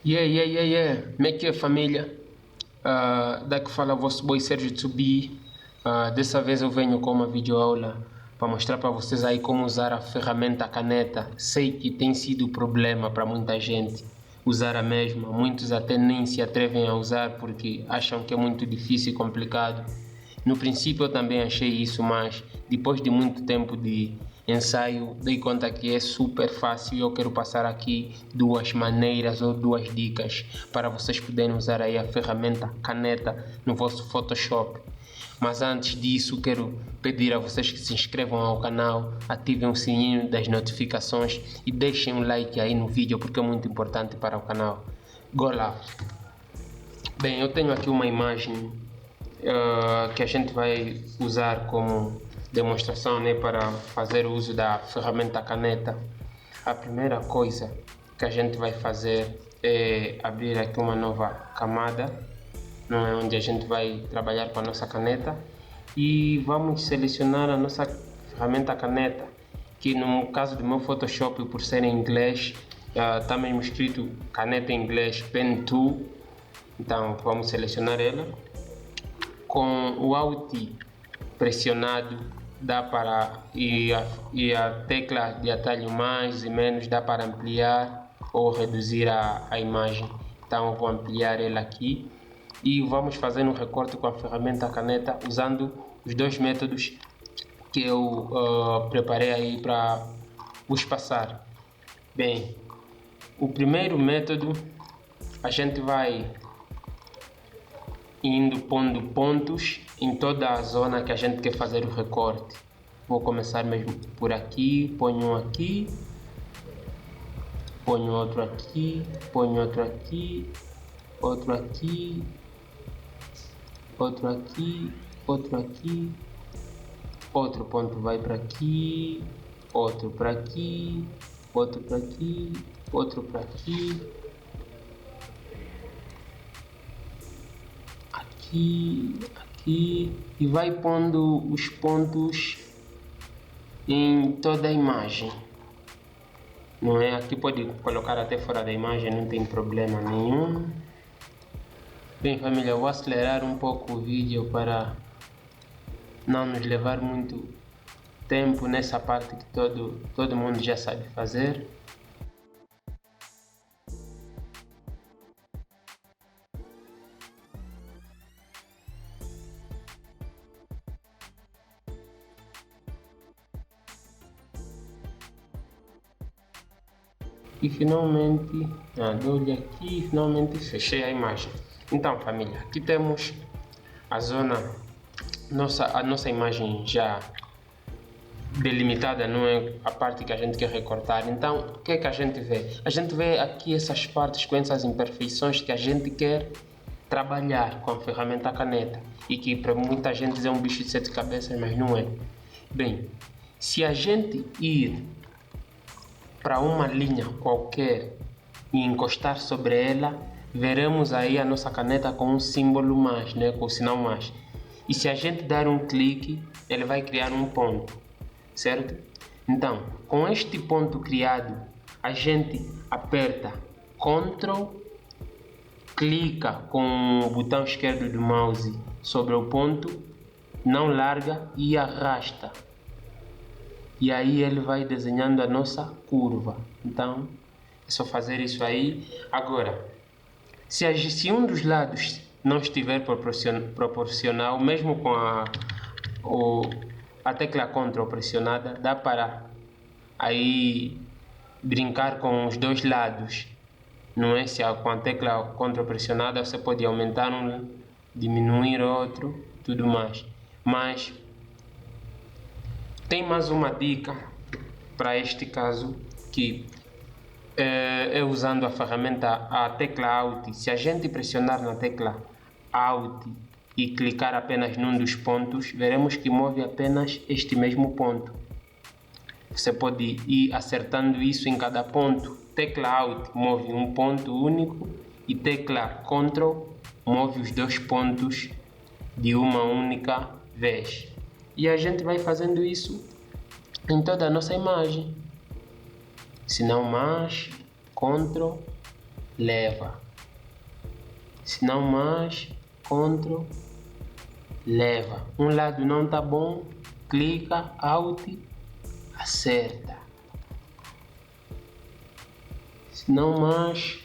Yeah. Como é que é, família? Daqui fala o vosso boy Sérgio Tsubi. Dessa vez eu venho com uma videoaula para mostrar para vocês aí como usar a ferramenta caneta. Sei que tem sido problema para muita gente usar a mesma. Muitos até nem se atrevem a usar porque acham que é muito difícil e complicado. No princípio eu também achei isso, mas depois de muito tempo de ensaio dei conta que é super fácil e eu quero passar aqui duas maneiras ou duas dicas para vocês poderem usar aí a ferramenta caneta no vosso Photoshop. Mas antes disso quero pedir a vocês que se inscrevam ao canal, ativem o sininho das notificações e deixem um like aí no vídeo porque é muito importante para o canal. Go lá! Bem, eu tenho aqui uma imagem que a gente vai usar como demonstração, né, para fazer o uso da ferramenta caneta. A primeira coisa que a gente vai fazer é abrir aqui uma nova camada, não é, onde a gente vai trabalhar com a nossa caneta e vamos selecionar a nossa ferramenta caneta, que no caso do meu Photoshop, por ser em inglês, está mesmo escrito caneta em inglês Pen Tool. Então vamos selecionar ela. Com o Alt pressionado dá para e a tecla de atalho mais e menos dá para ampliar ou reduzir a imagem. Então eu vou ampliar ela aqui e vamos fazer um recorte com a ferramenta caneta usando os dois métodos que eu preparei aí para vos passar. Bem, o primeiro método a gente vai indo pondo pontos em toda a zona que a gente quer fazer o recorte. Vou começar mesmo por aqui, ponho um aqui, ponho outro aqui, ponho outro aqui, outro aqui, outro aqui, outro aqui, outro ponto vai para aqui, outro para aqui, outro para aqui, outro para aqui, aqui e vai pondo os pontos em toda a imagem, não é? Aqui pode colocar até fora da imagem, não tem problema nenhum. Bem, família, eu vou acelerar um pouco o vídeo para não nos levar muito tempo nessa parte que todo mundo já sabe fazer. E finalmente, dou-lhe aqui e finalmente fechei a imagem. Então, família, aqui temos a zona, a nossa imagem já delimitada, não é a parte que a gente quer recortar. Então, o que é que a gente vê? A gente vê aqui essas partes com essas imperfeições que a gente quer trabalhar com a ferramenta caneta e que para muita gente é um bicho de sete cabeças, mas não é. Bem, se a gente ir para uma linha qualquer e encostar sobre ela, veremos aí a nossa caneta com um símbolo mais, né, com o sinal mais. E se a gente dar um clique, ele vai criar um ponto, certo? Então, com este ponto criado, a gente aperta Ctrl, clica com o botão esquerdo do mouse sobre o ponto, não larga e arrasta. E aí ele vai desenhando a nossa curva. Então é só fazer isso aí. Agora, se um dos lados não estiver proporcional, mesmo com a tecla Ctrl pressionada, dá para aí brincar com os dois lados, não é? Se com a tecla Ctrl pressionada você pode aumentar um, diminuir outro, tudo mais. Mas tem mais uma dica para este caso, que é usando a ferramenta, a tecla Alt. Se a gente pressionar na tecla Alt e clicar apenas num dos pontos, veremos que move apenas este mesmo ponto. Você pode ir acertando isso em cada ponto. Tecla Alt move um ponto único e tecla Ctrl move os dois pontos de uma única vez. E a gente vai fazendo isso em toda a nossa imagem. Se não mais, Ctrl, leva. Se não mais, Ctrl, leva. Um lado não tá bom, clica, Alt, acerta. Se não mais,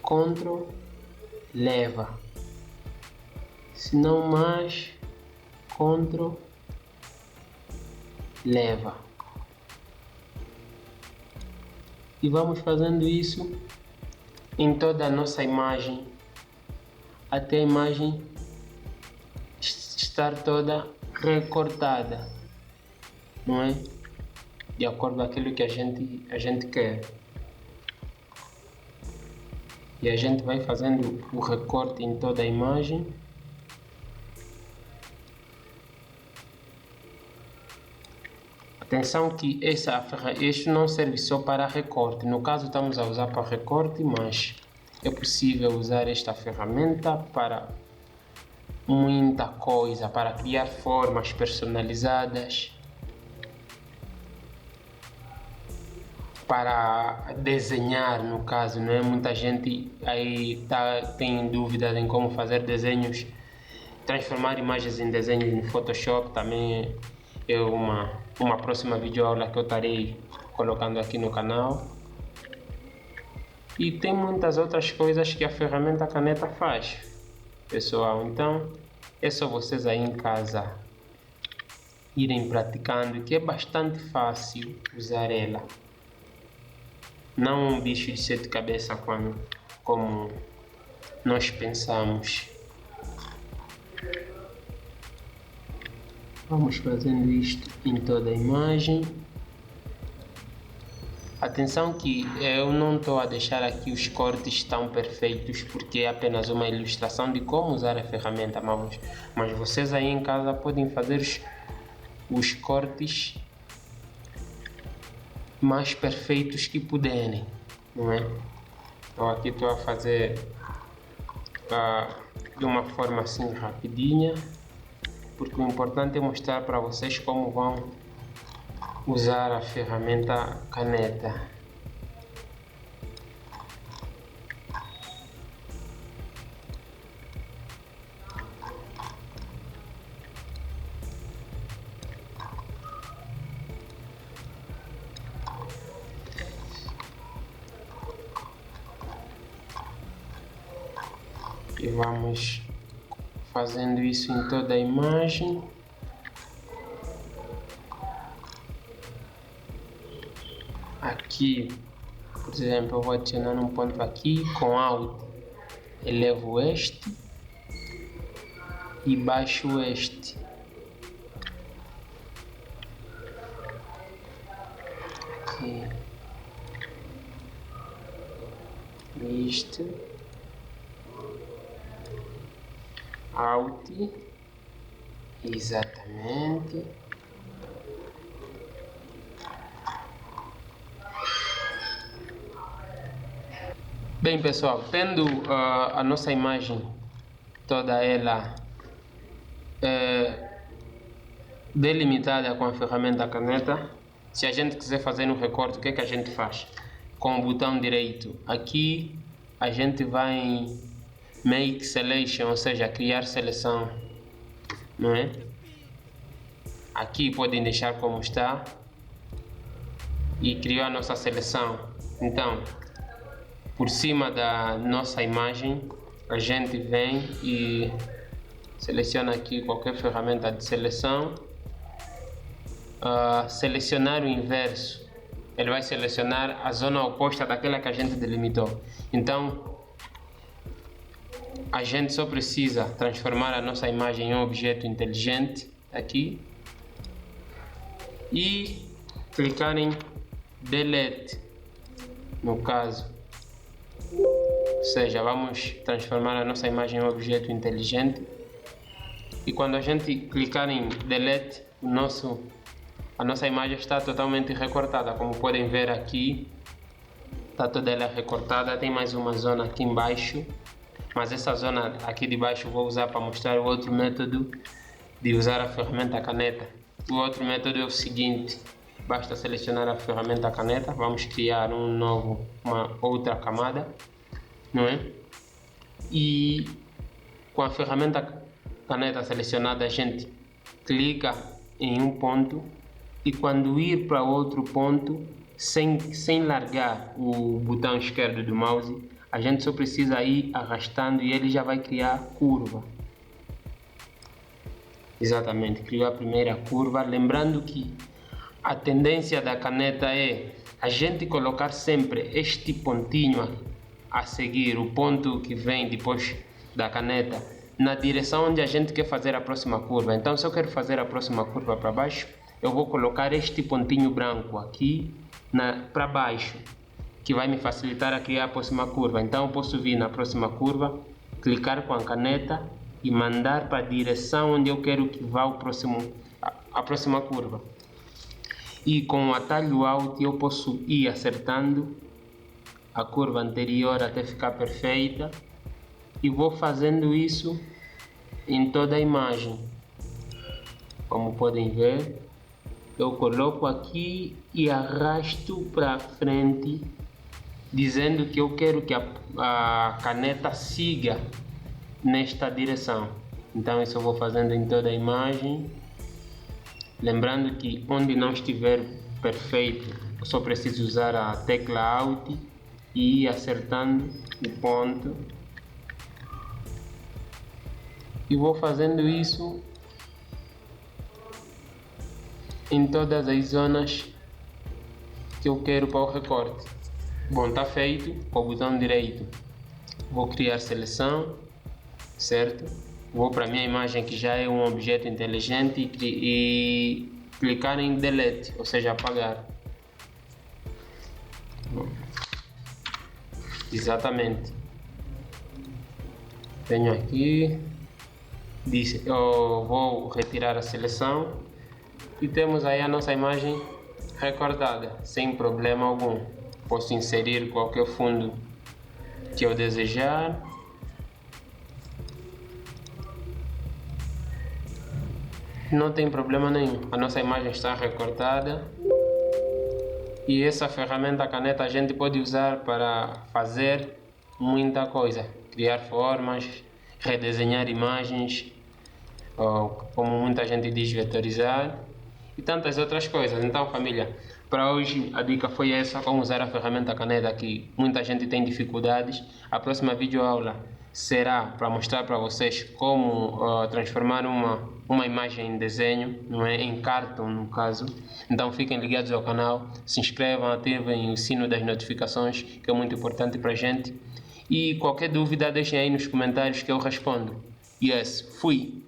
Ctrl, leva. Se não mais, Ctrl, leva. E vamos fazendo isso em toda a nossa imagem, até a imagem estar toda recortada, não é? De acordo com aquilo que a gente quer. E a gente vai fazendo o recorte em toda a imagem. Atenção que este não serve só para recorte. No caso estamos a usar para recorte, mas é possível usar esta ferramenta para muita coisa, para criar formas personalizadas, para desenhar, no caso, não é? Muita gente aí tem dúvidas em como fazer desenhos, transformar imagens em desenhos no Photoshop. Também é uma próxima videoaula que eu estarei colocando aqui no canal. E tem muitas outras coisas que a ferramenta caneta faz, pessoal. Então é só vocês aí em casa irem praticando, que é bastante fácil usar ela. Não um bicho de 7 cabeças como nós pensamos. Vamos fazendo isto em toda a imagem. Atenção que eu não estou a deixar aqui os cortes tão perfeitos, porque é apenas uma ilustração de como usar a ferramenta, mas vocês aí em casa podem fazer os cortes mais perfeitos que puderem, não é? Então aqui estou a fazer de uma forma assim rapidinha, porque o importante é mostrar para vocês como vão usar a ferramenta caneta. E vamos fazendo isso em toda a imagem. Aqui, por exemplo, eu vou adicionar um ponto aqui com Alt, elevo este e baixo este. Aqui. Este. Alt, exatamente. Bem, pessoal, tendo a nossa imagem toda ela delimitada com a ferramenta caneta, se a gente quiser fazer um recorte, o que é que a gente faz? Com o botão direito aqui, a gente vai em Make Selection, ou seja, criar seleção, não é? Aqui podem deixar como está e criar a nossa seleção. Então, por cima da nossa imagem, a gente vem e seleciona aqui qualquer ferramenta de seleção. Selecionar o inverso, ele vai selecionar a zona oposta daquela que a gente delimitou. Então, a gente só precisa transformar a nossa imagem em um objeto inteligente aqui e clicar em Delete, no caso. Ou seja, vamos transformar a nossa imagem em um objeto inteligente, e quando a gente clicar em Delete, a nossa imagem está totalmente recortada. Como podem ver aqui, está toda ela recortada. Tem mais uma zona aqui embaixo, mas essa zona aqui de baixo eu vou usar para mostrar o outro método de usar a ferramenta caneta. O outro método é o seguinte: basta selecionar a ferramenta caneta, vamos criar uma outra camada, não é? E com a ferramenta caneta selecionada a gente clica em um ponto e quando ir para outro ponto, sem largar o botão esquerdo do mouse, a gente só precisa ir arrastando e ele já vai criar curva. Exatamente, criou a primeira curva, lembrando que a tendência da caneta é a gente colocar sempre este pontinho a seguir, o ponto que vem depois da caneta, na direção onde a gente quer fazer a próxima curva. Então, se eu quero fazer a próxima curva para baixo, eu vou colocar este pontinho branco aqui para baixo, que vai me facilitar a criar a próxima curva. Então, eu posso vir na próxima curva, clicar com a caneta e mandar para a direção onde eu quero que vá a próxima curva. E com o atalho Alt eu posso ir acertando a curva anterior até ficar perfeita e vou fazendo isso em toda a imagem. Como podem ver, eu coloco aqui e arrasto para frente, dizendo que eu quero que a caneta siga nesta direção. Então isso eu vou fazendo em toda a imagem, lembrando que onde não estiver perfeito eu só preciso usar a tecla Alt e ir acertando o ponto e vou fazendo isso em todas as zonas que eu quero para o recorte. Bom, está feito. Com o botão direito vou criar seleção, certo? Vou para a minha imagem que já é um objeto inteligente e clicar em delete, ou seja, apagar. Exatamente. Tenho aqui, eu vou retirar a seleção e temos aí a nossa imagem recortada, sem problema algum. Posso inserir qualquer fundo que eu desejar. Não tem problema nenhum, a nossa imagem está recortada e essa ferramenta caneta a gente pode usar para fazer muita coisa, criar formas, redesenhar imagens, ou, como muita gente diz, vetorizar e tantas outras coisas. Então, família, para hoje a dica foi essa, como usar a ferramenta caneta, que muita gente tem dificuldades. A próxima videoaula será para mostrar para vocês como transformar uma imagem em desenho, não é? Em cartoon no caso. Então fiquem ligados ao canal, se inscrevam, ativem o sino das notificações, que é muito importante para a gente. E qualquer dúvida deixem aí nos comentários que eu respondo. Yes, fui!